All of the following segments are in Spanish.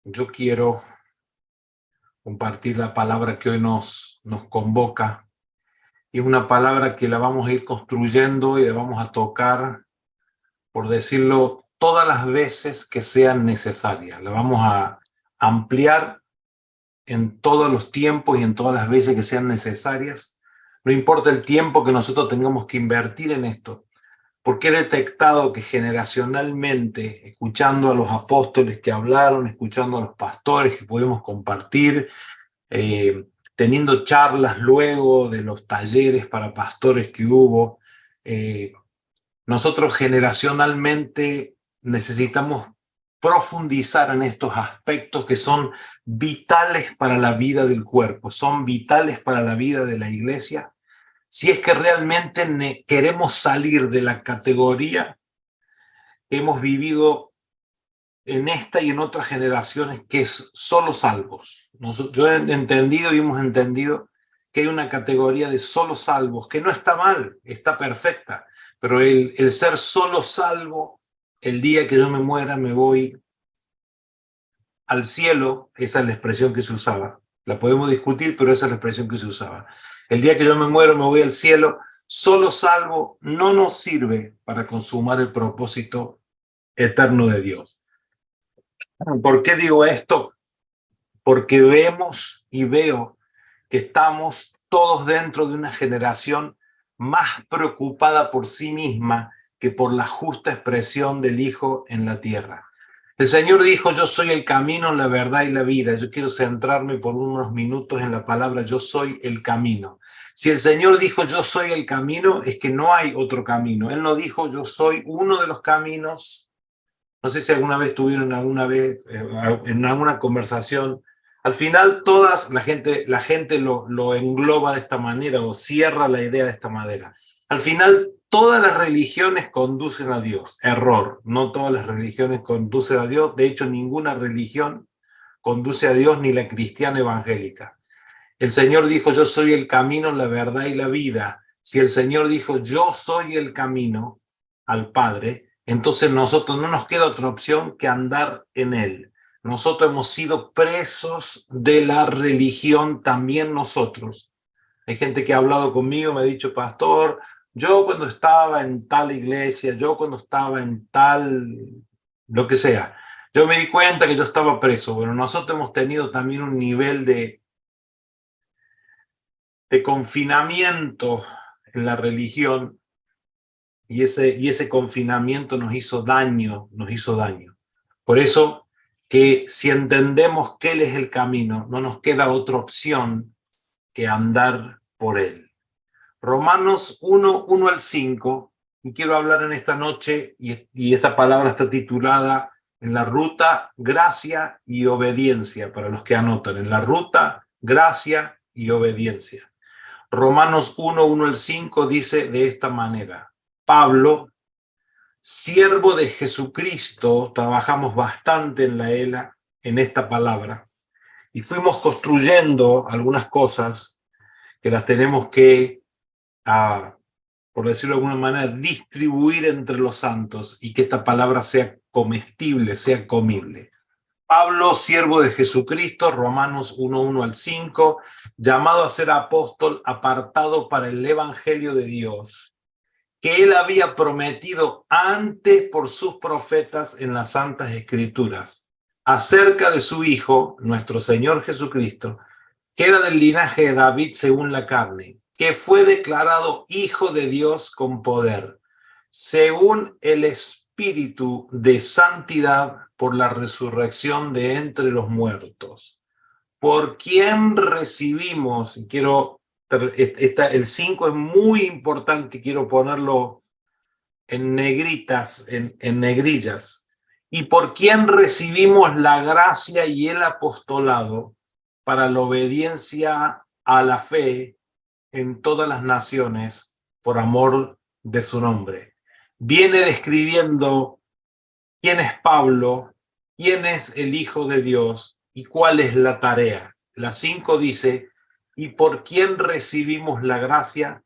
Yo quiero compartir la palabra que hoy nos convoca. Y es una palabra que la vamos a ir construyendo y la vamos a tocar, por decirlo, todas las veces que sean necesarias. La vamos a ampliar en todos los tiempos y en todas las veces que sean necesarias. No importa el tiempo que nosotros tengamos que invertir en esto, porque he detectado que generacionalmente, escuchando a los apóstoles que hablaron, escuchando a los pastores que pudimos compartir, teniendo charlas luego de los talleres para pastores que hubo, nosotros generacionalmente necesitamos profundizar en estos aspectos que son vitales para la vida del cuerpo, son vitales para la vida de la iglesia, si es que realmente queremos salir de la categoría que hemos vivido en esta y en otras generaciones, que es solo salvos. Yo he entendido y hemos entendido que hay una categoría de solo salvos, que no está mal, está perfecta, pero el ser solo salvo, el día que yo me muera me voy al cielo, esa es la expresión que se usaba. La podemos discutir, pero esa es la expresión que se usaba. El día que yo me muero me voy al cielo, solo salvo no nos sirve para consumar el propósito eterno de Dios. ¿Por qué digo esto? Porque vemos y veo que estamos todos dentro de una generación más preocupada por sí misma que por la justa expresión del Hijo en la tierra. El Señor dijo: yo soy el camino, la verdad y la vida. Yo quiero centrarme por unos minutos en la palabra yo soy el camino. Si el Señor dijo yo soy el camino, es que no hay otro camino. Él no dijo yo soy uno de los caminos. No sé si alguna vez tuvieron en alguna conversación. Al final la gente lo engloba de esta manera o cierra la idea de esta manera. Al final todas las religiones conducen a Dios. Error, no todas las religiones conducen a Dios. De hecho, ninguna religión conduce a Dios, ni la cristiana evangélica. El Señor dijo yo soy el camino, la verdad y la vida. Si el Señor dijo yo soy el camino al Padre, entonces nosotros no nos queda otra opción que andar en Él. Nosotros hemos sido presos de la religión, también nosotros. Hay gente que ha hablado conmigo, me ha dicho: pastor, yo cuando estaba en tal iglesia, yo cuando estaba en tal, lo que sea, yo me di cuenta que yo estaba preso. Bueno, nosotros hemos tenido también un nivel de confinamiento en la religión, y ese confinamiento nos hizo daño. Por eso que si entendemos que Él es el camino, no nos queda otra opción que andar por Él. Romanos 1 al 5, y quiero hablar en esta noche, y esta palabra está titulada en la ruta, gracia y obediencia, para los que anotan, en la ruta, gracia y obediencia. Romanos 1 al 5 dice de esta manera: Pablo, siervo de Jesucristo. Trabajamos bastante en la ELA, en esta palabra, y fuimos construyendo algunas cosas que las tenemos que, por decirlo de alguna manera, distribuir entre los santos, y que esta palabra sea comestible, sea comible. Pablo, siervo de Jesucristo, Romanos 1 al 5, llamado a ser apóstol, apartado para el evangelio de Dios, que él había prometido antes por sus profetas en las santas escrituras, acerca de su Hijo, nuestro Señor Jesucristo, que era del linaje de David según la carne, que fue declarado Hijo de Dios con poder, según el Espíritu de santidad, por la resurrección de entre los muertos, por quien recibimos, y el 5 es muy importante, quiero ponerlo en negritas, en negrillas, y por quien recibimos la gracia y el apostolado para la obediencia a la fe en todas las naciones por amor de su nombre. Viene describiendo quién es Pablo, quién es el Hijo de Dios y cuál es la tarea. La 5 dice: y por quién recibimos la gracia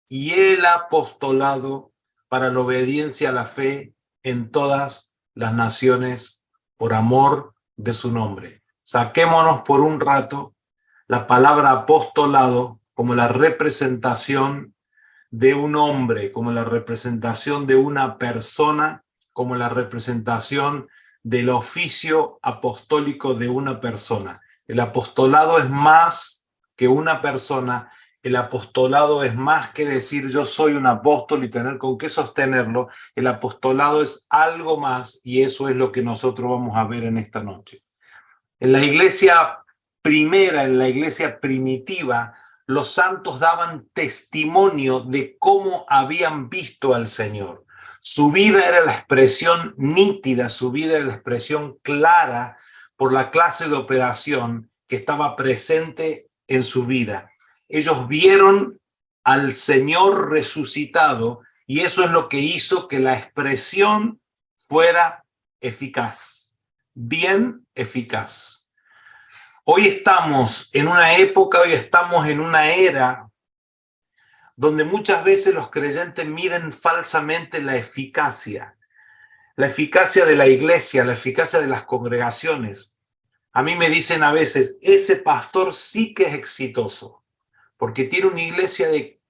y el apostolado para la obediencia a la fe en todas las naciones por amor de su nombre. Saquémonos por un rato la palabra apostolado como la representación de un hombre, como la representación de una persona, como la representación del oficio apostólico de una persona. El apostolado es más que una persona, el apostolado es más que decir yo soy un apóstol y tener con qué sostenerlo. El apostolado es algo más y eso es lo que nosotros vamos a ver en esta noche. En la iglesia primera, en la iglesia primitiva, los santos daban testimonio de cómo habían visto al Señor. Su vida era la expresión nítida, su vida era la expresión clara por la clase de operación que estaba presente en su vida. Ellos vieron al Señor resucitado y eso es lo que hizo que la expresión fuera eficaz, bien eficaz. Hoy estamos en una época, hoy estamos en una era donde muchas veces los creyentes miden falsamente la eficacia de la iglesia, la eficacia de las congregaciones. A mí me dicen a veces, ese pastor sí que es exitoso, porque tiene una iglesia de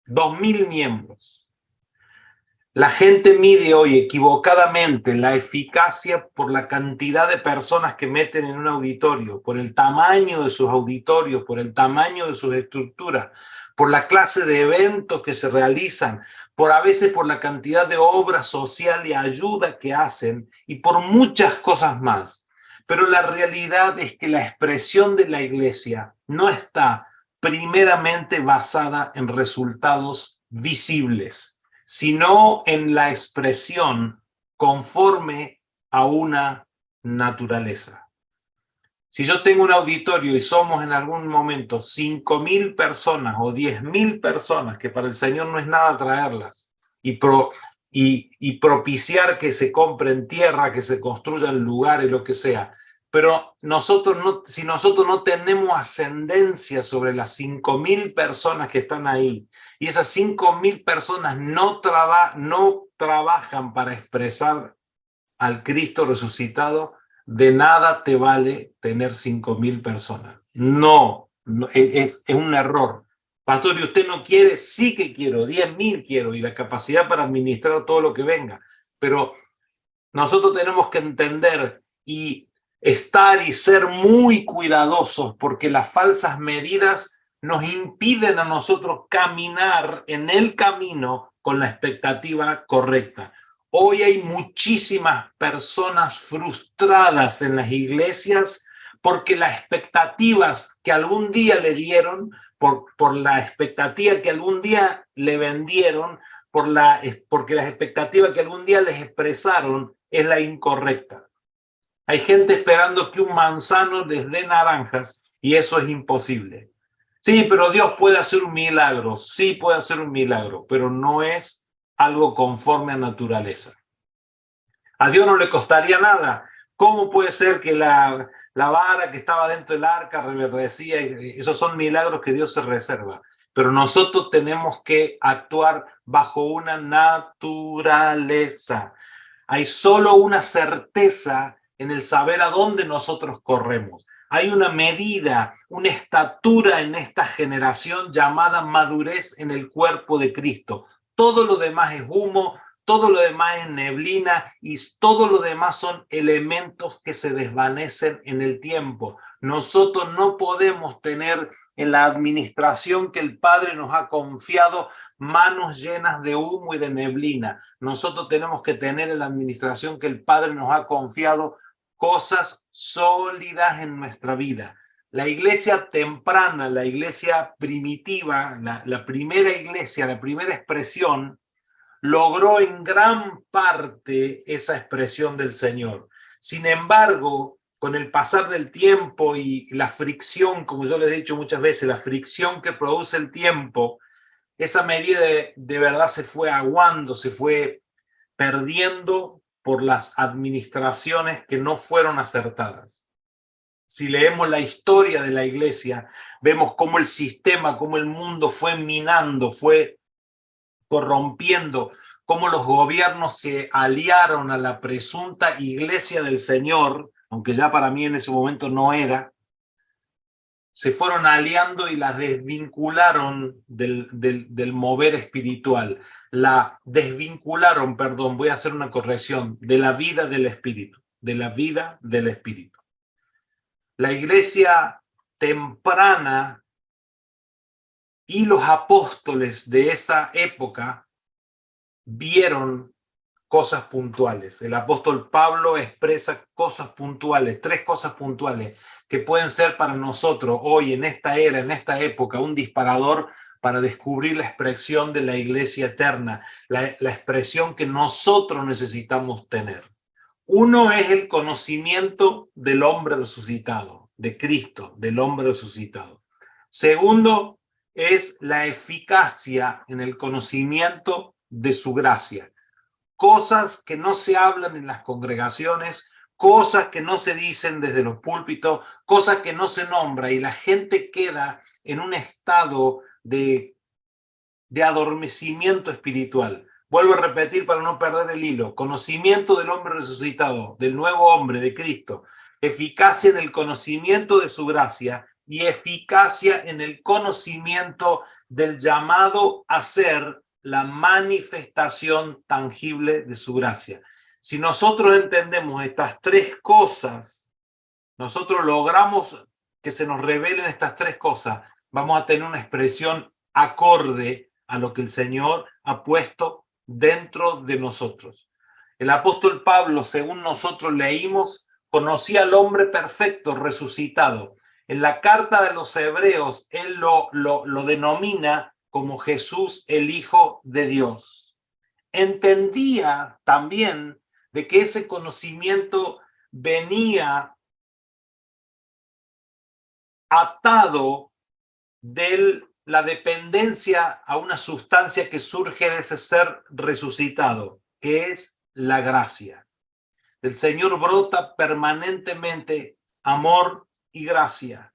2.000 miembros. La gente mide hoy equivocadamente la eficacia por la cantidad de personas que meten en un auditorio, por el tamaño de sus auditorios, por el tamaño de sus estructuras, por la clase de eventos que se realizan, a veces por la cantidad de obra social y ayuda que hacen y por muchas cosas más. Pero la realidad es que la expresión de la iglesia no está primeramente basada en resultados visibles, sino en la expresión conforme a una naturaleza. Si yo tengo un auditorio y somos en algún momento 5.000 personas o 10.000 personas, que para el Señor no es nada traerlas, y propiciar que se compren tierra, que se construyan lugares, lo que sea, pero si nosotros no tenemos ascendencia sobre las 5.000 personas que están ahí, y esas 5.000 personas no trabajan para expresar al Cristo resucitado, de nada te vale tener 5.000 personas. No, es un error. Pastor, ¿y usted no quiere? Sí que quiero, 10.000 quiero, y la capacidad para administrar todo lo que venga. Pero nosotros tenemos que entender y estar y ser muy cuidadosos porque las falsas medidas nos impiden a nosotros caminar en el camino con la expectativa correcta. Hoy hay muchísimas personas frustradas en las iglesias porque las expectativas que algún día le dieron, por la expectativa que algún día le vendieron, porque las expectativas que algún día les expresaron es la incorrecta. Hay gente esperando que un manzano les dé naranjas y eso es imposible. Sí, pero Dios puede hacer un milagro, sí puede hacer un milagro, pero no es algo conforme a naturaleza. A Dios no le costaría nada. ¿Cómo puede ser que la vara que estaba dentro del arca reverdecía? Esos son milagros que Dios se reserva. Pero nosotros tenemos que actuar bajo una naturaleza. Hay solo una certeza en el saber a dónde nosotros corremos. Hay una medida, una estatura en esta generación llamada madurez en el cuerpo de Cristo. Todo lo demás es humo, todo lo demás es neblina y todo lo demás son elementos que se desvanecen en el tiempo. Nosotros no podemos tener en la administración que el Padre nos ha confiado manos llenas de humo y de neblina. Nosotros tenemos que tener en la administración que el Padre nos ha confiado cosas sólidas en nuestra vida. La iglesia temprana, la iglesia primitiva, la primera iglesia, la primera expresión, logró en gran parte esa expresión del Señor. Sin embargo, con el pasar del tiempo y la fricción, como yo les he dicho muchas veces, la fricción que produce el tiempo, esa medida de verdad se fue aguando, se fue perdiendo por las administraciones que no fueron acertadas. Si leemos la historia de la iglesia, vemos cómo el sistema, cómo el mundo fue minando, fue corrompiendo, cómo los gobiernos se aliaron a la presunta iglesia del Señor, aunque ya para mí en ese momento no era, se fueron aliando y las desvincularon del mover espiritual. La desvincularon, perdón, voy a hacer una corrección, de la vida del espíritu, de la vida del espíritu. La iglesia temprana y los apóstoles de esa época vieron cosas puntuales. El apóstol Pablo expresa cosas puntuales, 3 cosas puntuales que pueden ser para nosotros hoy, en esta era, en esta época, un disparador para descubrir la expresión de la iglesia eterna, la expresión que nosotros necesitamos tener. Uno es el conocimiento del hombre resucitado, de Cristo, del hombre resucitado. Segundo es la eficacia en el conocimiento de su gracia. Cosas que no se hablan en las congregaciones, cosas que no se dicen desde los púlpitos, cosas que no se nombra y la gente queda en un estado de adormecimiento espiritual. Vuelvo a repetir para no perder el hilo. Conocimiento del hombre resucitado, del nuevo hombre, de Cristo. Eficacia en el conocimiento de su gracia y eficacia en el conocimiento del llamado a ser la manifestación tangible de su gracia. Si nosotros entendemos estas 3 cosas, nosotros logramos que se nos revelen estas 3 cosas, vamos a tener una expresión acorde a lo que el Señor ha puesto dentro de nosotros. El apóstol Pablo, según nosotros leímos, conocía al hombre perfecto resucitado. En la carta de los Hebreos, él lo denomina como Jesús, el Hijo de Dios. Entendía también de que ese conocimiento venía atado de la dependencia a una sustancia que surge de ese ser resucitado, que es la gracia. Del Señor brota permanentemente amor y gracia,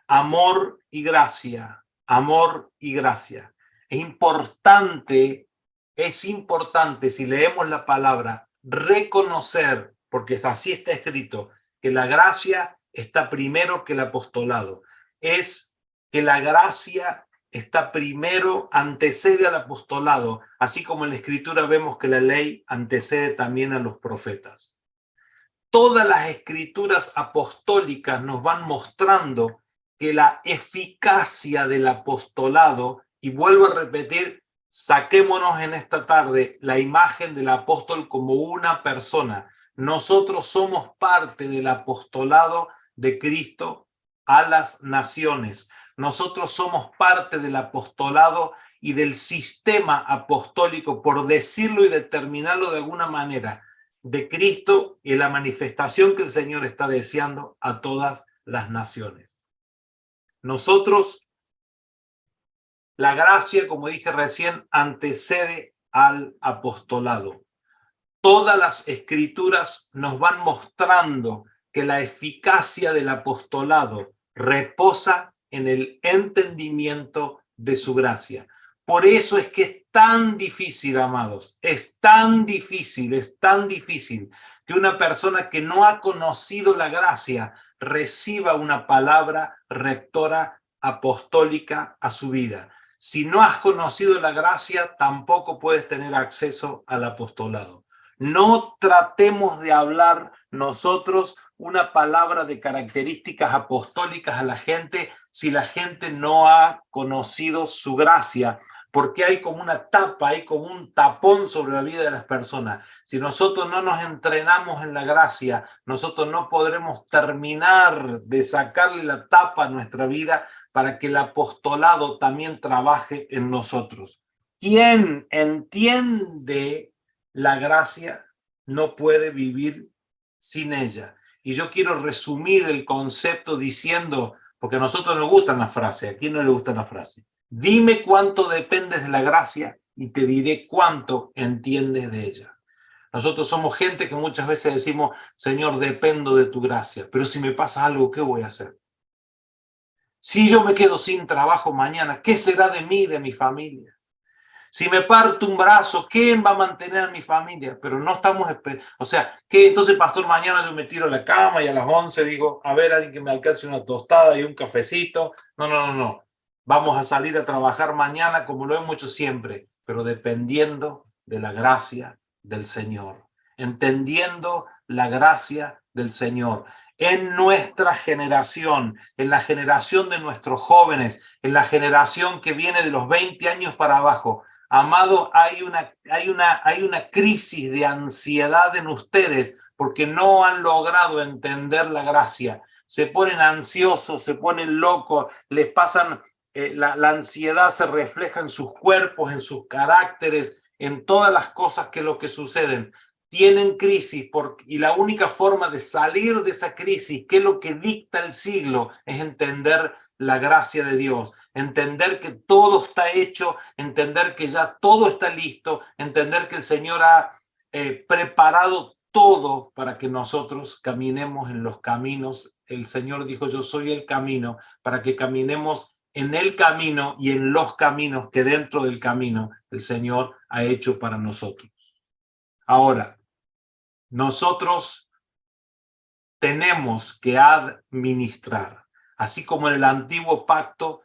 amor y gracia, amor y gracia. Es importante si leemos la palabra, reconocer, porque así está escrito, que la gracia está primero que el apostolado. Es que la gracia está primero, antecede al apostolado, así como en la Escritura vemos que la ley antecede también a los profetas. Todas las escrituras apostólicas nos van mostrando que la eficacia del apostolado, y vuelvo a repetir, saquémonos en esta tarde la imagen del apóstol como una persona. Nosotros somos parte del apostolado de Cristo a las naciones. Nosotros somos parte del apostolado y del sistema apostólico, por decirlo y determinarlo de alguna manera, de Cristo y la manifestación que el Señor está deseando a todas las naciones. Nosotros, la gracia, como dije recién, antecede al apostolado. Todas las escrituras nos van mostrando que la eficacia del apostolado reposa en el entendimiento de su gracia. Por eso es que es tan difícil, amados, es tan difícil que una persona que no ha conocido la gracia reciba una palabra rectora apostólica a su vida. Si no has conocido la gracia, tampoco puedes tener acceso al apostolado. No tratemos de hablar nosotros una palabra de características apostólicas a la gente si la gente no ha conocido su gracia, porque hay como una tapa, hay como un tapón sobre la vida de las personas. Si nosotros no nos entrenamos en la gracia, nosotros no podremos terminar de sacarle la tapa a nuestra vida para que el apostolado también trabaje en nosotros. Quien entiende la gracia no puede vivir sin ella. Y yo quiero resumir el concepto diciendo, porque a nosotros nos gustan las frases, ¿a quién no le gustan las frases? Dime cuánto dependes de la gracia y te diré cuánto entiendes de ella. Nosotros somos gente que muchas veces decimos, Señor, dependo de tu gracia, pero si me pasa algo, ¿qué voy a hacer? Si yo me quedo sin trabajo mañana, ¿qué será de mí y de mi familia? Si me parto un brazo, ¿quién va a mantener a mi familia? Pero no estamos, o sea, ¿qué? Entonces, pastor, mañana yo me tiro a la cama y a las 11 digo, a ver, alguien que me alcance una tostada y un cafecito. No, no, no, no. Vamos a salir a trabajar mañana como lo hemos hecho siempre, pero dependiendo de la gracia del Señor, entendiendo la gracia del Señor. En nuestra generación, en la generación de nuestros jóvenes, en la generación que viene de los 20 años para abajo, amado, hay una crisis de ansiedad en ustedes porque no han logrado entender la gracia. Se ponen ansiosos, se ponen locos, les pasan, la ansiedad se refleja en sus cuerpos, en sus caracteres, en todas las cosas que lo que suceden. Tienen crisis y la única forma de salir de esa crisis, que es lo que dicta el siglo, es entender la gracia de Dios, entender que todo está hecho, entender que ya todo está listo, entender que el Señor ha preparado todo para que nosotros caminemos en los caminos. El Señor dijo, yo soy el camino, para que caminemos en el camino y en los caminos que dentro del camino el Señor ha hecho para nosotros. Ahora, nosotros tenemos que administrar, así como en el antiguo pacto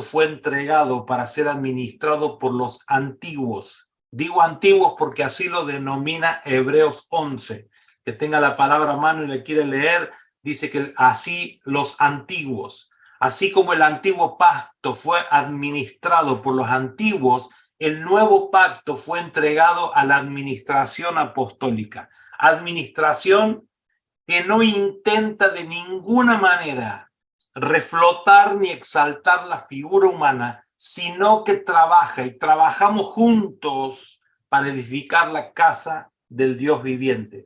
fue entregado para ser administrado por los antiguos. Digo antiguos porque así lo denomina Hebreos 11. Que tenga la palabra a mano y le quiere leer, dice que así los antiguos, así como el antiguo pacto fue administrado por los antiguos, el nuevo pacto fue entregado a la administración apostólica. Administración que no intenta de ninguna manera reflotar ni exaltar la figura humana, sino que trabaja y trabajamos juntos para edificar la casa del Dios viviente.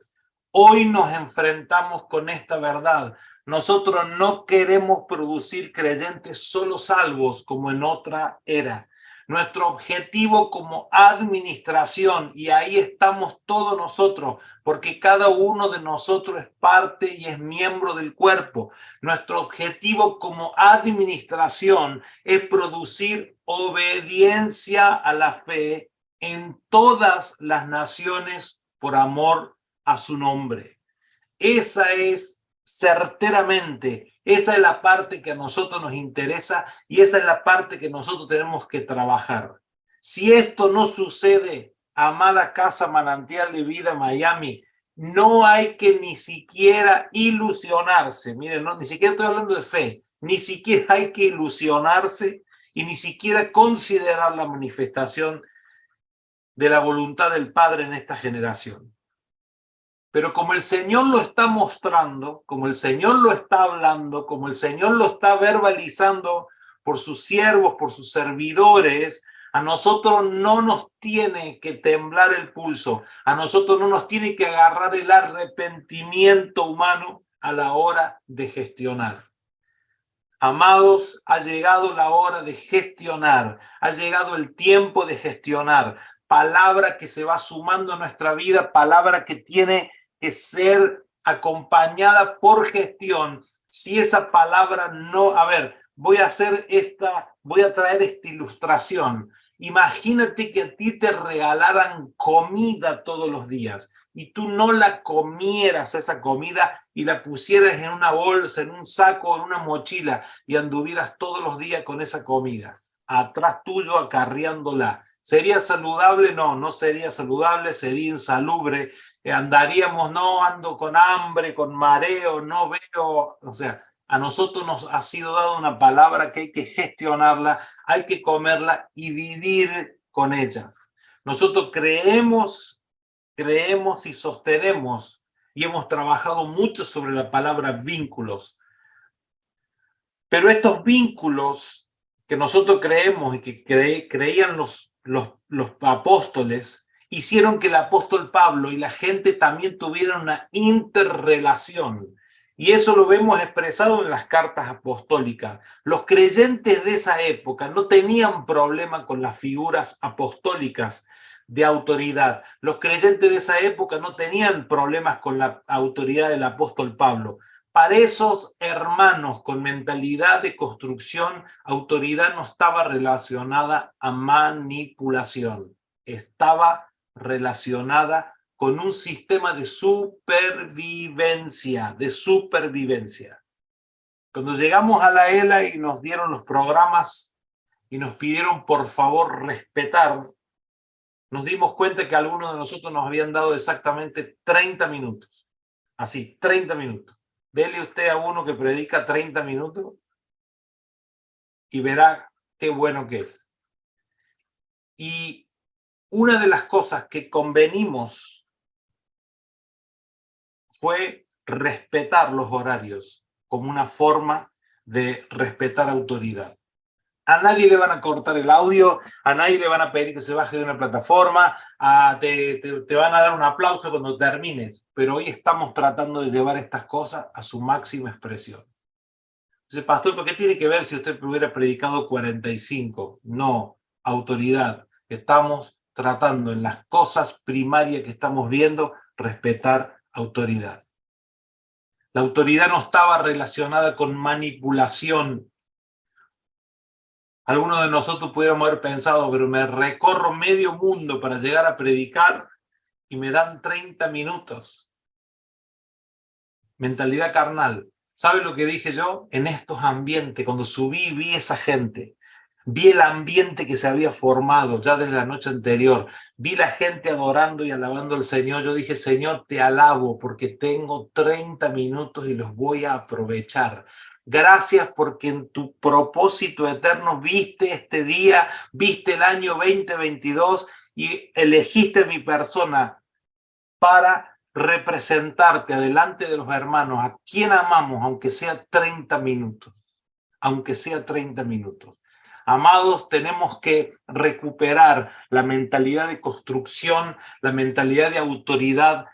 Hoy nos enfrentamos con esta verdad. Nosotros no queremos producir creyentes solo salvos como en otra era. Nuestro objetivo como administración, y ahí estamos todos nosotros, porque cada uno de nosotros es parte y es miembro del cuerpo. Nuestro objetivo como administración es producir obediencia a la fe en todas las naciones por amor a su nombre. Esa es certeramente, esa es la parte que a nosotros nos interesa y esa es la parte que nosotros tenemos que trabajar. Si esto no sucede, amada Casa Manantial de Vida Miami, no hay que ni siquiera ilusionarse. Miren, no, ni siquiera estoy hablando de fe, ni siquiera hay que ilusionarse y ni siquiera considerar la manifestación de la voluntad del Padre en esta generación. Pero como el Señor lo está mostrando, como el Señor lo está hablando, como el Señor lo está verbalizando por sus siervos, por sus servidores, a nosotros no nos tiene que temblar el pulso, a nosotros no nos tiene que agarrar el arrepentimiento humano a la hora de gestionar. Amados, ha llegado la hora de gestionar, ha llegado el tiempo de gestionar. Palabra que se va sumando a nuestra vida, palabra que tiene que ser acompañada por gestión. Si esa palabra no, a ver, voy a traer esta ilustración. Imagínate que a ti te regalaran comida todos los días y tú no la comieras esa comida y la pusieras en una bolsa, en un saco, en una mochila y anduvieras todos los días con esa comida, atrás tuyo acarreándola. ¿Sería saludable? No, no sería saludable, sería insalubre. Andaríamos, no, ando con hambre, con mareo, no veo, o sea, a nosotros nos ha sido dada una palabra que hay que gestionarla, hay que comerla y vivir con ella. Nosotros creemos y sostenemos y hemos trabajado mucho sobre la palabra vínculos. Pero estos vínculos que nosotros creemos y que creían los apóstoles, hicieron que el apóstol Pablo y la gente también tuvieran una interrelación. Y eso lo vemos expresado en las cartas apostólicas. Los creyentes de esa época no tenían problema con las figuras apostólicas de autoridad. Los creyentes de esa época no tenían problemas con la autoridad del apóstol Pablo. Para esos hermanos con mentalidad de construcción, autoridad no estaba relacionada a manipulación, estaba relacionada con un sistema de supervivencia, Cuando llegamos a la ELA y nos dieron los programas y nos pidieron por favor respetar, nos dimos cuenta que algunos de nosotros nos habían dado exactamente 30 minutos. Así, 30 minutos. Dele usted a uno que predica 30 minutos y verá qué bueno que es. Y una de las cosas que convenimos fue respetar los horarios como una forma de respetar autoridad. A nadie le van a cortar el audio, a nadie le van a pedir que se baje de una plataforma, te van a dar un aplauso cuando termines, pero hoy estamos tratando de llevar estas cosas a su máxima expresión. Entonces, pastor, ¿por qué tiene que ver si usted hubiera predicado 45? No, autoridad. Estamos tratando en las cosas primarias que estamos viendo, respetar autoridad. La autoridad no estaba relacionada con manipulación. Algunos de nosotros pudiéramos haber pensado, pero me recorro medio mundo para llegar a predicar y me dan 30 minutos. Mentalidad carnal. ¿Sabe lo que dije yo? En estos ambientes, cuando subí, vi esa gente. Vi el ambiente que se había formado ya desde la noche anterior. Vi la gente adorando y alabando al Señor. Yo dije, Señor, te alabo porque tengo 30 minutos y los voy a aprovechar. Gracias porque en tu propósito eterno viste este día, viste el año 2022 y elegiste mi persona para representarte delante de los hermanos a quien amamos, aunque sea 30 minutos. Aunque sea 30 minutos. Amados, tenemos que recuperar la mentalidad de construcción, la mentalidad de autoridad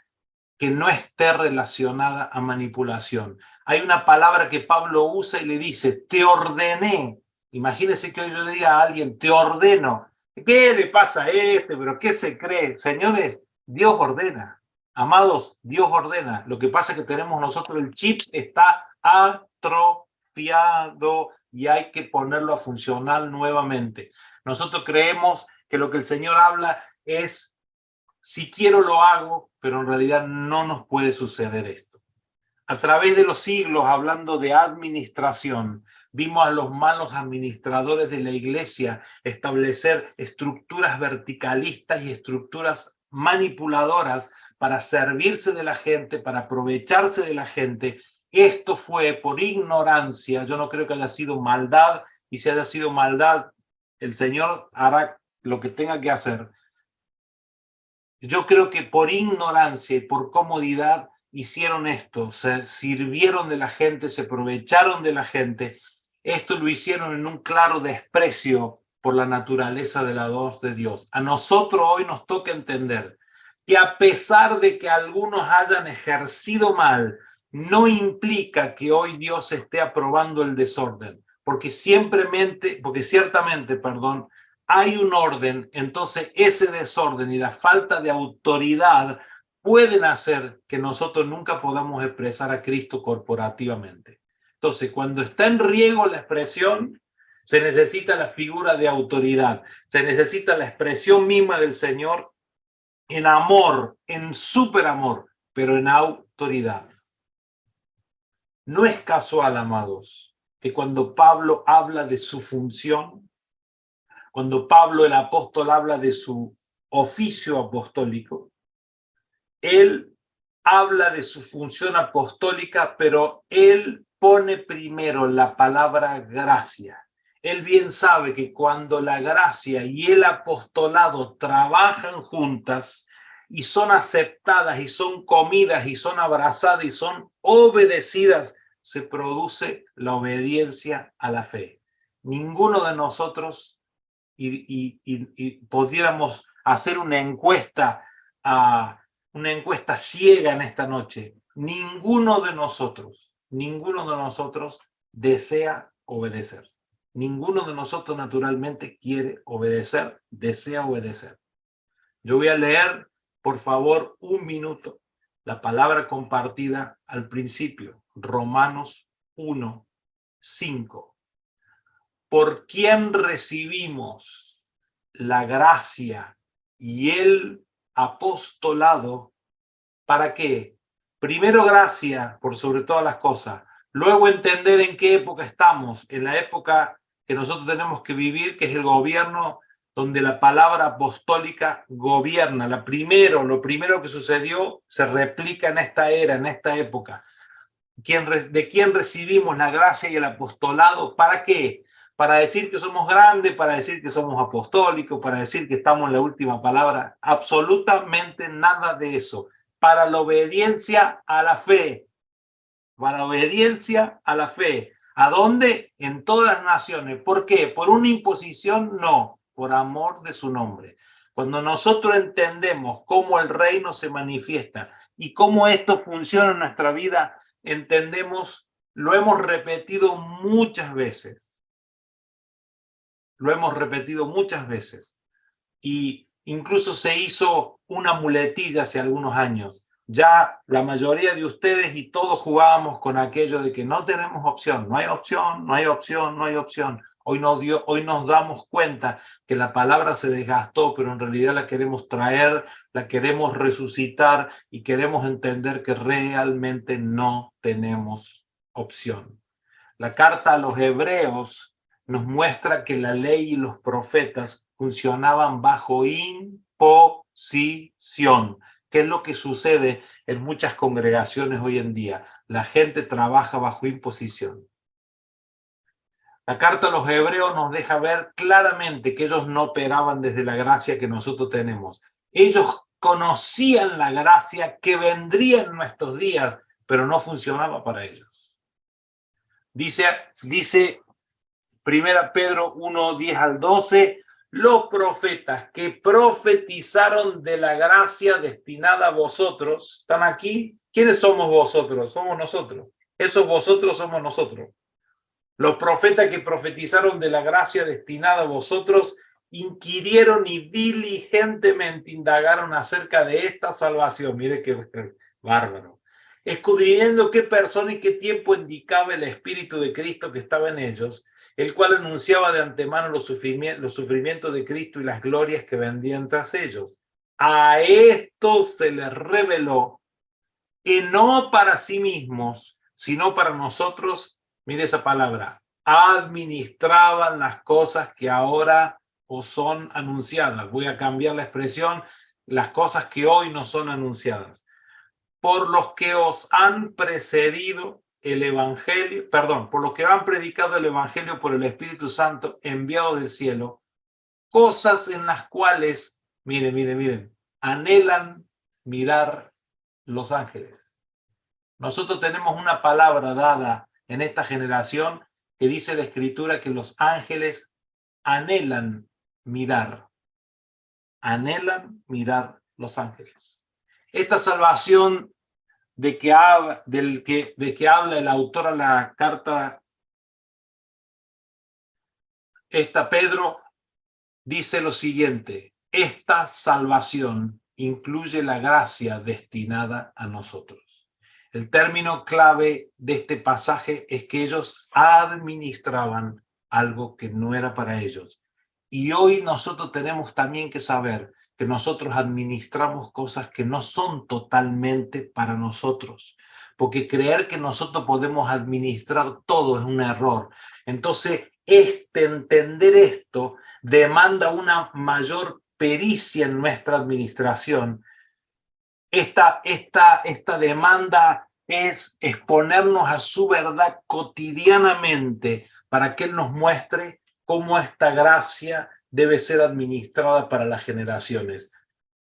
que no esté relacionada a manipulación. Hay una palabra que Pablo usa y le dice, te ordené. Imagínese que hoy yo diga a alguien, te ordeno. ¿Qué le pasa a este? ¿Pero qué se cree? Señores, Dios ordena. Amados, Dios ordena. Lo que pasa es que tenemos nosotros, el chip está atrofiado y hay que ponerlo a funcionar nuevamente. Nosotros creemos que lo que el Señor habla es, si quiero lo hago, pero en realidad no nos puede suceder esto. A través de los siglos, hablando de administración, vimos a los malos administradores de la iglesia establecer estructuras verticalistas y estructuras manipuladoras para servirse de la gente, para aprovecharse de la gente. Esto fue por ignorancia. Yo no creo que haya sido maldad, y si haya sido maldad, el Señor hará lo que tenga que hacer. Yo creo que por ignorancia y por comodidad hicieron esto, se sirvieron de la gente, se aprovecharon de la gente. Esto lo hicieron en un claro desprecio por la naturaleza de la voz de Dios. A nosotros hoy nos toca entender que a pesar de que algunos hayan ejercido mal, no implica que hoy Dios esté aprobando el desorden, porque ciertamente, hay un orden. Entonces ese desorden y la falta de autoridad pueden hacer que nosotros nunca podamos expresar a Cristo corporativamente. Entonces, cuando está en riesgo la expresión, se necesita la figura de autoridad, se necesita la expresión misma del Señor en amor, en superamor, pero en autoridad. No es casual, amados, que cuando Pablo habla de su función, cuando Pablo el apóstol habla de su oficio apostólico, él habla de su función apostólica, pero él pone primero la palabra gracia. Él bien sabe que cuando la gracia y el apostolado trabajan juntas y son aceptadas y son comidas y son abrazadas y son obedecidas, se produce la obediencia a la fe. Ninguno de nosotros, y pudiéramos hacer una encuesta ciega en esta noche, ninguno de nosotros desea obedecer. Ninguno de nosotros naturalmente quiere obedecer, desea obedecer. Yo voy a leer, por favor, un minuto, la palabra compartida al principio. Romanos 1:5. Por quien recibimos la gracia y el apostolado. ¿Para qué? Primero gracia por sobre todas las cosas. Luego entender en qué época estamos. En la época que nosotros tenemos que vivir, que es el gobierno donde la palabra apostólica gobierna. Lo primero que sucedió se replica en esta era, en esta época. ¿De quién recibimos la gracia y el apostolado? ¿Para qué? Para decir que somos grandes, para decir que somos apostólicos, para decir que estamos en la última palabra. Absolutamente nada de eso. Para la obediencia a la fe. Para la obediencia a la fe. ¿A dónde? En todas las naciones. ¿Por qué? ¿Por una imposición? No, por amor de su nombre. Cuando nosotros entendemos cómo el reino se manifiesta y cómo esto funciona en nuestra vida, entendemos, lo hemos repetido muchas veces. Lo hemos repetido muchas veces. Y incluso se hizo una muletilla hace algunos años. Ya la mayoría de ustedes y todos jugábamos con aquello de que no tenemos opción, no hay opción, no hay opción, no hay opción. Hoy nos damos cuenta que la palabra se desgastó, pero en realidad la queremos traer, la queremos resucitar y queremos entender que realmente no tenemos opción. La carta a los Hebreos nos muestra que la ley y los profetas funcionaban bajo imposición. ¿Qué es lo que sucede en muchas congregaciones hoy en día? La gente trabaja bajo imposición. La carta a los Hebreos nos deja ver claramente que ellos no operaban desde la gracia que nosotros tenemos. Ellos conocían la gracia que vendría en nuestros días, pero no funcionaba para ellos. Dice 1 Pedro 1:10-12, los profetas que profetizaron de la gracia destinada a vosotros, ¿están aquí? ¿Quiénes somos vosotros? Somos nosotros. Esos vosotros somos nosotros. Los profetas que profetizaron de la gracia destinada a vosotros inquirieron y diligentemente indagaron acerca de esta salvación. Mire qué bárbaro. Escudriñando qué persona y qué tiempo indicaba el Espíritu de Cristo que estaba en ellos, el cual anunciaba de antemano los sufrimientos de Cristo y las glorias que vendían tras ellos. A esto se les reveló que no para sí mismos, sino para nosotros, mire esa palabra, administraban las cosas que ahora os son anunciadas. Voy a cambiar la expresión, las cosas que hoy no son anunciadas. Por los que os han precedido el Evangelio, por los que han predicado el Evangelio por el Espíritu Santo enviado del cielo, cosas en las cuales, miren, anhelan mirar los ángeles. Nosotros tenemos una palabra dada en esta generación que dice la Escritura que los ángeles anhelan mirar los ángeles. Esta salvación de que habla el autor a la carta, Pedro, dice lo siguiente: esta salvación incluye la gracia destinada a nosotros. El término clave de este pasaje es que ellos administraban algo que no era para ellos. Y hoy nosotros tenemos también que saber que nosotros administramos cosas que no son totalmente para nosotros, porque creer que nosotros podemos administrar todo es un error. Entonces, entender esto demanda una mayor pericia en nuestra administración. Esta demanda es exponernos a su verdad cotidianamente para que Él nos muestre cómo esta gracia debe ser administrada para las generaciones.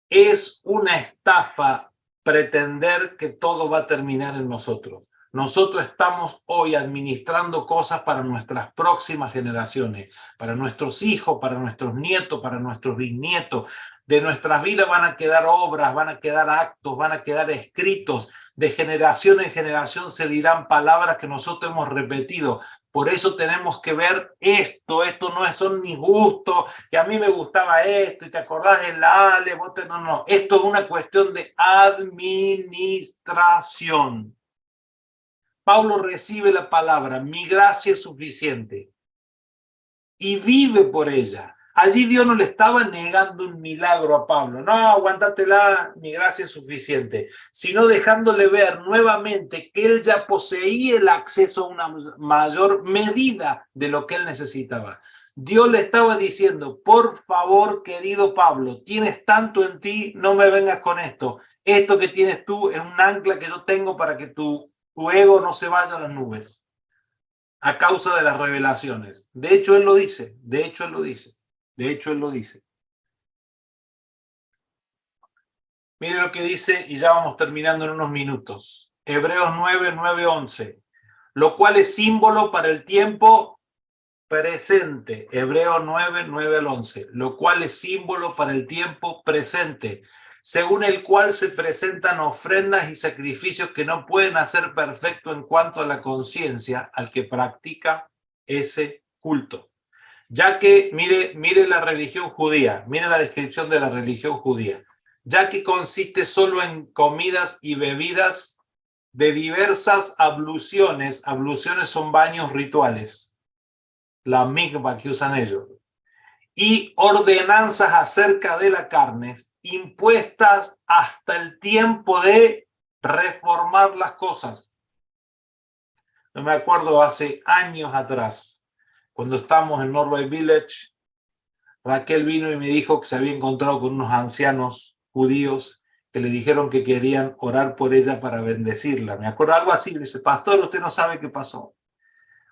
Es una estafa pretender que todo va a terminar en nosotros. Nosotros estamos hoy administrando cosas para nuestras próximas generaciones, para nuestros hijos, para nuestros nietos, para nuestros bisnietos. De nuestras vidas van a quedar obras, van a quedar actos, van a quedar escritos. De generación en generación se dirán palabras que nosotros hemos repetido. Por eso tenemos que ver esto no son ni gustos, que a mí me gustaba esto, y te acordás del Ale, no. Esto es una cuestión de administración. Pablo recibe la palabra, mi gracia es suficiente, y vive por ella. Allí Dios no le estaba negando un milagro a Pablo. No, aguántatela, mi gracia es suficiente. Sino dejándole ver nuevamente que él ya poseía el acceso a una mayor medida de lo que él necesitaba. Dios le estaba diciendo, por favor, querido Pablo, tienes tanto en ti, no me vengas con esto. Esto que tienes tú es un ancla que yo tengo para que tu ego no se vaya a las nubes a causa de las revelaciones. De hecho, él lo dice. De hecho, él lo dice. De hecho, él lo dice. Mire lo que dice y ya vamos terminando en unos minutos. Hebreos 9, 9, 11. Lo cual es símbolo para el tiempo presente. Hebreos 9, 9 al 11. Lo cual es símbolo para el tiempo presente, según el cual se presentan ofrendas y sacrificios que no pueden hacer perfecto en cuanto a la conciencia al que practica ese culto. Ya que, mire la religión judía, mire la descripción de la religión judía, ya que consiste solo en comidas y bebidas de diversas abluciones. Abluciones son baños rituales, la migba que usan ellos, y ordenanzas acerca de la carne, impuestas hasta el tiempo de reformar las cosas. Yo me acuerdo hace años atrás, cuando estábamos en Norway Village, Raquel vino y me dijo que se había encontrado con unos ancianos judíos que le dijeron que querían orar por ella para bendecirla. Me acuerdo algo así, me dice, pastor, usted no sabe qué pasó.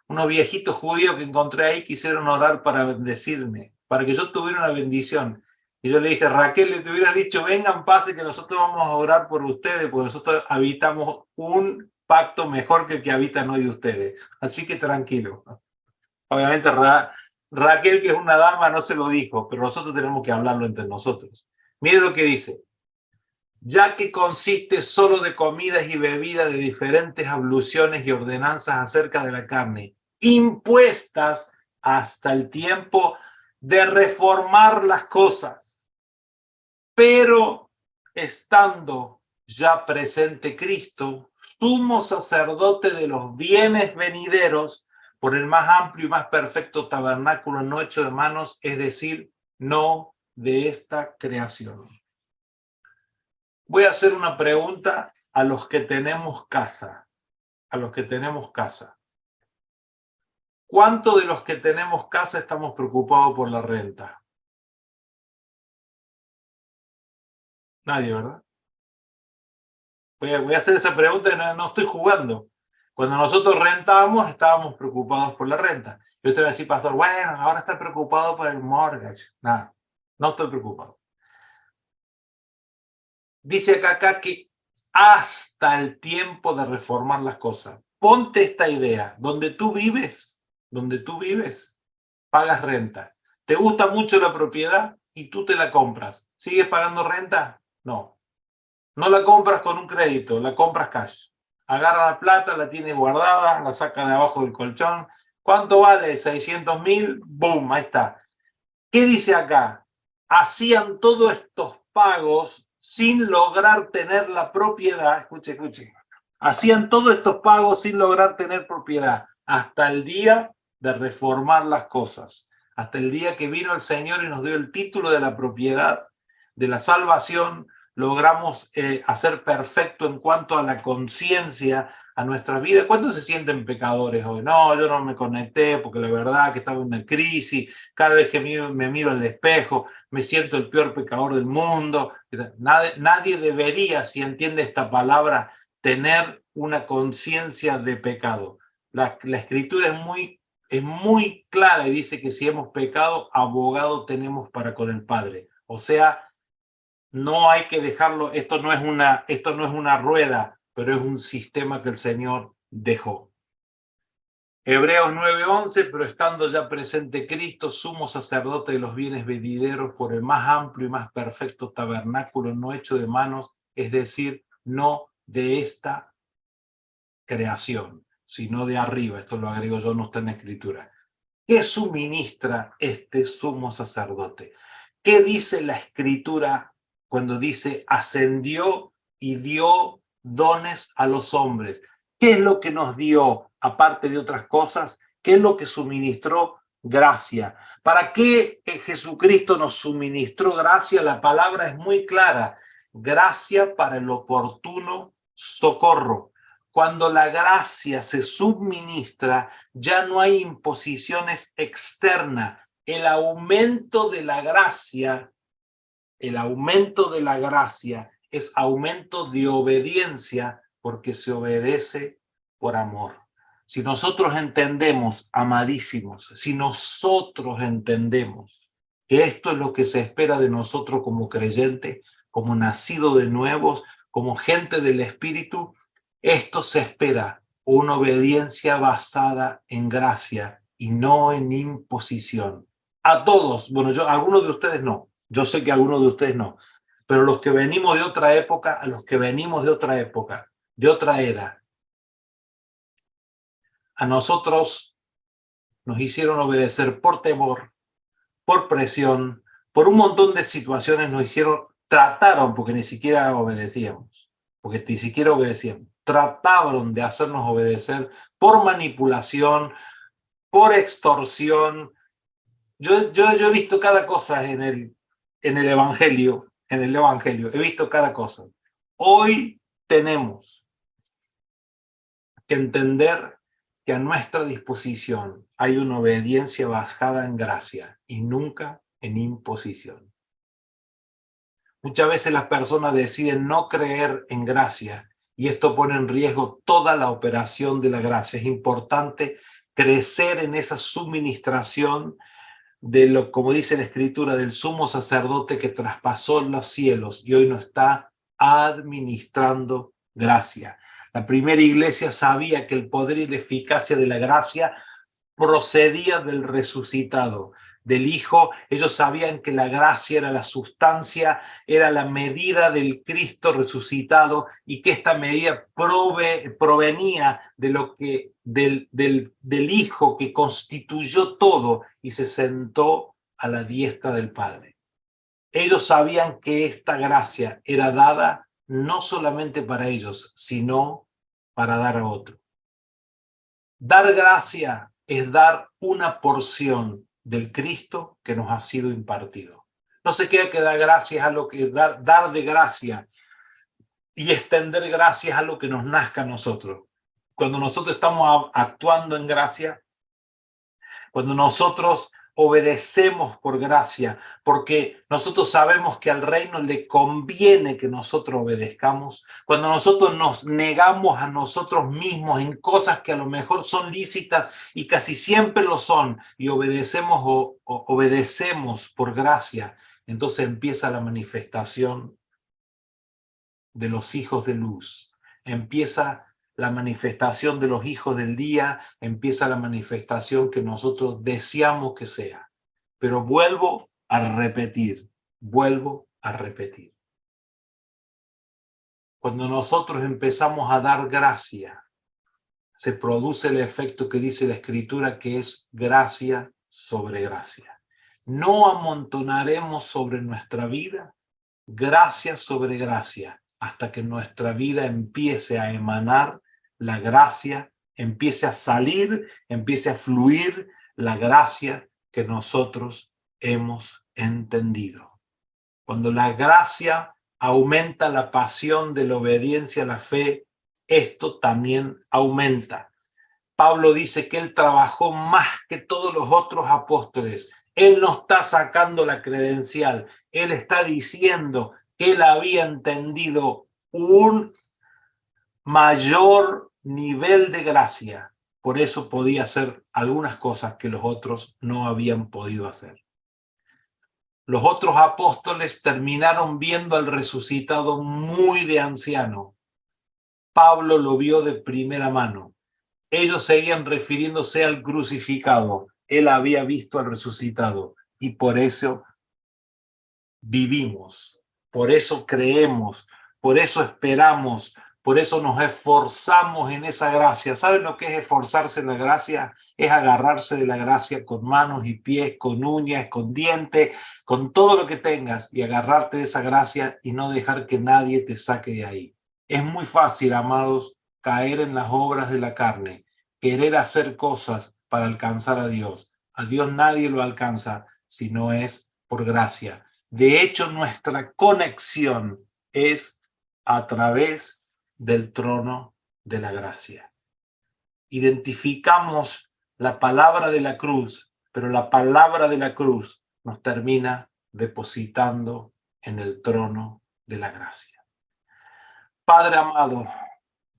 Unos viejitos judíos que encontré ahí quisieron orar para bendecirme, para que yo tuviera una bendición. Y yo le dije, Raquel, le te hubieras dicho, vengan, pase, que nosotros vamos a orar por ustedes, porque nosotros habitamos un pacto mejor que el que habitan hoy ustedes. Así que tranquilo. Obviamente Raquel, que es una dama, no se lo dijo, pero nosotros tenemos que hablarlo entre nosotros. Mire lo que dice. Ya que consiste solo de comidas y bebidas de diferentes abluciones y ordenanzas acerca de la carne, impuestas hasta el tiempo de reformar las cosas. Pero estando ya presente Cristo, sumo sacerdote de los bienes venideros, por el más amplio y más perfecto tabernáculo no hecho de manos, es decir, no de esta creación. Voy a hacer una pregunta a los que tenemos casa. A los que tenemos casa. ¿Cuántos de los que tenemos casa estamos preocupados por la renta? Nadie, ¿verdad? Voy a hacer esa pregunta y no estoy jugando. Cuando nosotros rentábamos, estábamos preocupados por la renta. Yo te voy a decir, pastor, bueno, ahora está preocupado por el mortgage. Nada, no estoy preocupado. Dice acá que hasta el tiempo de reformar las cosas. Ponte esta idea, donde tú vives, pagas renta. ¿Te gusta mucho la propiedad y tú te la compras? ¿Sigues pagando renta? No. No la compras con un crédito, la compras cash. Agarra la plata, la tienes guardada, la saca de abajo del colchón. ¿Cuánto vale? 600.000. ¡Boom! Ahí está. ¿Qué dice acá? Hacían todos estos pagos sin lograr tener la propiedad. Escuche. Hacían todos estos pagos sin lograr tener propiedad hasta el día de reformar las cosas. Hasta el día que vino el Señor y nos dio el título de la propiedad, de la salvación, logramos hacer perfecto en cuanto a la conciencia, a nuestra vida. ¿Cuántos se sienten pecadores hoy? No, yo no me conecté porque la verdad que estaba en una crisis. Cada vez que me miro al espejo, me siento el peor pecador del mundo. Nadie debería, si entiende esta palabra, tener una conciencia de pecado. La escritura es muy clara y dice que si hemos pecado, abogado tenemos para con el Padre. O sea, no hay que dejarlo, esto no es una rueda, pero es un sistema que el Señor dejó. Hebreos 9:11, pero estando ya presente Cristo, sumo sacerdote de los bienes venideros por el más amplio y más perfecto tabernáculo no hecho de manos, es decir, no de esta creación, sino de arriba. Esto lo agrego yo, no está en la escritura. ¿Qué suministra este sumo sacerdote? ¿Qué dice la escritura cuando dice ascendió y dio dones a los hombres? ¿Qué es lo que nos dio, aparte de otras cosas? ¿Qué es lo que suministró? Gracia. ¿Para qué Jesucristo nos suministró gracia? La palabra es muy clara. Gracia para el oportuno socorro. Cuando la gracia se suministra, ya no hay imposiciones externas. El aumento de la gracia es aumento de obediencia porque se obedece por amor. Si nosotros entendemos, amadísimos, si nosotros entendemos que esto es lo que se espera de nosotros como creyentes, como nacidos de nuevos, como gente del Espíritu, esto se espera, una obediencia basada en gracia y no en imposición. A todos, bueno, algunos de ustedes no, yo sé que algunos de ustedes no, pero los que venimos de otra época, a los que venimos de otra época, de otra era, a nosotros nos hicieron obedecer por temor, por presión, por un montón de situaciones trataron, porque ni siquiera obedecíamos, trataron de hacernos obedecer por manipulación, por extorsión. Yo he visto cada cosa en el Evangelio, he visto cada cosa. Hoy tenemos que entender que a nuestra disposición hay una obediencia basada en gracia y nunca en imposición. Muchas veces las personas deciden no creer en gracia y esto pone en riesgo toda la operación de la gracia. Es importante crecer en esa suministración de lo, como dice la Escritura, del sumo sacerdote que traspasó los cielos y hoy nos está administrando gracia. La primera iglesia sabía que el poder y la eficacia de la gracia procedía del resucitado, del Hijo. Ellos sabían que la gracia era la sustancia, era la medida del Cristo resucitado y que esta medida provenía de lo que, del Hijo que constituyó todo y se sentó a la diestra del Padre. Ellos sabían que esta gracia era dada no solamente para ellos, sino para dar a otros. Dar gracia es dar una porción del Cristo que nos ha sido impartido. No se queda que dar gracias a lo que dar de gracia y extender gracias a lo que nos nazca a nosotros. Cuando nosotros estamos actuando en gracia, cuando nosotros obedecemos por gracia, porque nosotros sabemos que al reino le conviene que nosotros obedezcamos, cuando nosotros nos negamos a nosotros mismos en cosas que a lo mejor son lícitas y casi siempre lo son, y obedecemos por gracia, entonces empieza la manifestación de los hijos de luz, empieza la manifestación de los hijos del día, empieza la manifestación que nosotros deseamos que sea. Pero vuelvo a repetir. Cuando nosotros empezamos a dar gracia, se produce el efecto que dice la Escritura, que es gracia sobre gracia. No amontonaremos sobre nuestra vida gracia sobre gracia, hasta que nuestra vida empiece a emanar la gracia, empiece a salir, empiece a fluir la gracia que nosotros hemos entendido. Cuando la gracia aumenta la pasión de la obediencia a la fe, esto también aumenta. Pablo dice que él trabajó más que todos los otros apóstoles. Él no está sacando la credencial, él está diciendo que él había entendido un mayor nivel de gracia. Por eso podía hacer algunas cosas que los otros no habían podido hacer. Los otros apóstoles terminaron viendo al resucitado muy de anciano. Pablo lo vio de primera mano. Ellos seguían refiriéndose al crucificado. Él había visto al resucitado y por eso vivimos, por eso creemos, por eso esperamos, por eso nos esforzamos en esa gracia. ¿Saben lo que es esforzarse en la gracia? Es agarrarse de la gracia con manos y pies, con uñas, con dientes, con todo lo que tengas y agarrarte de esa gracia y no dejar que nadie te saque de ahí. Es muy fácil, amados, caer en las obras de la carne, querer hacer cosas para alcanzar a Dios. A Dios nadie lo alcanza si no es por gracia. De hecho, nuestra conexión es a través del trono de la gracia. Identificamos la palabra de la cruz, pero la palabra de la cruz nos termina depositando en el trono de la gracia. Padre amado,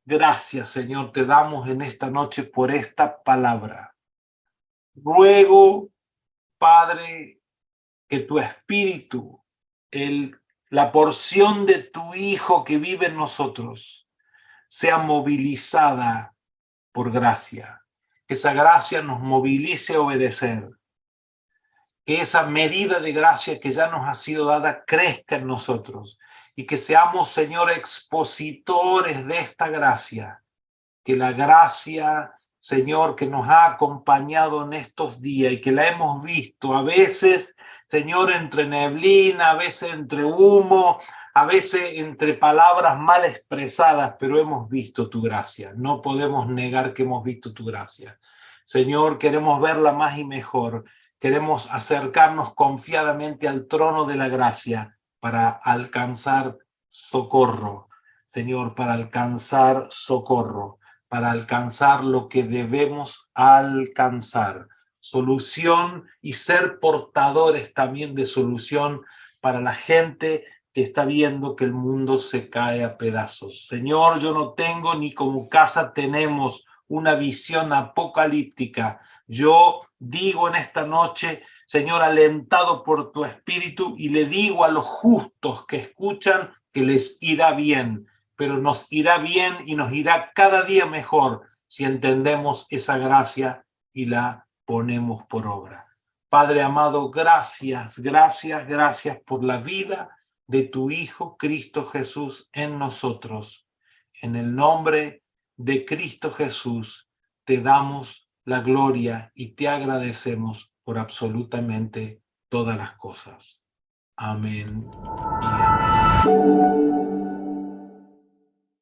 gracias, Señor, te damos en esta noche por esta palabra. Ruego, Padre, que tu espíritu, la porción de tu Hijo que vive en nosotros, sea movilizada por gracia. Que esa gracia nos movilice a obedecer. Que esa medida de gracia que ya nos ha sido dada crezca en nosotros. Y que seamos, Señor, expositores de esta gracia. Que la gracia, Señor, que nos ha acompañado en estos días y que la hemos visto a veces, Señor, entre neblina, a veces entre humo, a veces entre palabras mal expresadas, pero hemos visto tu gracia. No podemos negar que hemos visto tu gracia. Señor, queremos verla más y mejor. Queremos acercarnos confiadamente al trono de la gracia para alcanzar socorro. Señor, para alcanzar socorro, para alcanzar lo que debemos alcanzar. Solución y ser portadores también de solución para la gente que está viendo que el mundo se cae a pedazos. Señor, yo no tengo ni como casa tenemos una visión apocalíptica. Yo digo en esta noche, Señor, alentado por tu espíritu, y le digo a los justos que escuchan que les irá bien, pero nos irá bien y nos irá cada día mejor si entendemos esa gracia y la ponemos por obra. Padre amado, gracias, gracias, gracias por la vida de tu Hijo Cristo Jesús en nosotros. En el nombre de Cristo Jesús te damos la gloria y te agradecemos por absolutamente todas las cosas. Amén y amén.